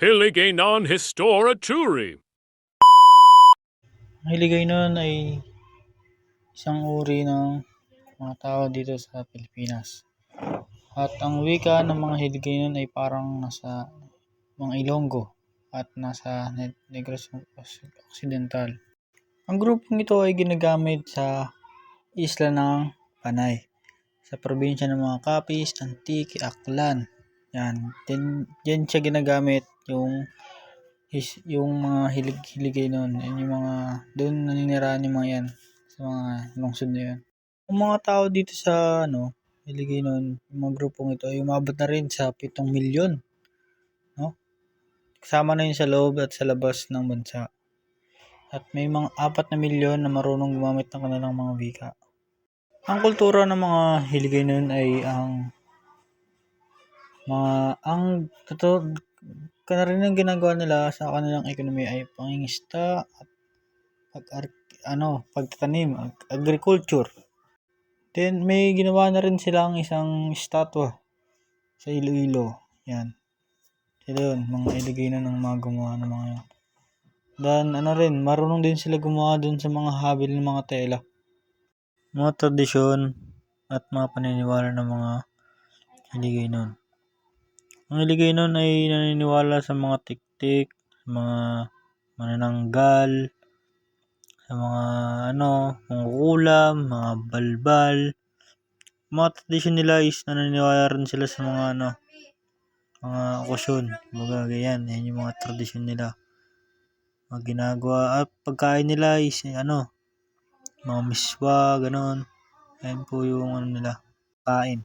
Hiligaynon Historaturi. Ang Hiligaynon ay isang uri ng mga tao dito sa Pilipinas. At ang wika ng mga Hiligaynon ay parang nasa mga Ilonggo at nasa Negros Occidental. Ang grupong ito ay ginagamit sa isla ng Panay, sa probinsya ng mga Capiz, Antique, Aklan. Yan. Diyan siya ginagamit yung mga Hiligaynon. Yan yung mga doon naninirahan yung mga yan sa mga lungsod na yan. Ang mga tao dito sa Hiligaynon, yung mga grupong ito ay umabot na rin sa 7 milyon. No? Kasama na yun sa loob at sa labas ng bansa. At may mga 4 na milyon na marunong gumamit ng kanilang mga wika. Ang kultura ng mga Hiligaynon ay karaniwang ginagawa nila sa kanilang ekonomiya ay pangingisda at pagtatanim, agriculture. Then may ginawa na rin silang isang estatwa sa Iloilo. Yan. Sila yun, mga Hiligaynon ng mga gumawa ng mga yan. Then marunong din sila gumawa dun sa mga habil ng mga tela. Mga tradisyon at mga paniniwala ng mga Hiligaynon. Ang Hiligaynon ay naniniwala sa mga tiktik, sa mga manananggal, sa mga mangkukulam, mga balbal. Mga tradisyon nila is naniniwala rin sila sa mga mga okasyon. Mga ganyan, yan yung mga tradisyon nila. Mga ginagawa at pagkain nila is mga miswa, ganon. Yan po yung nila, kain.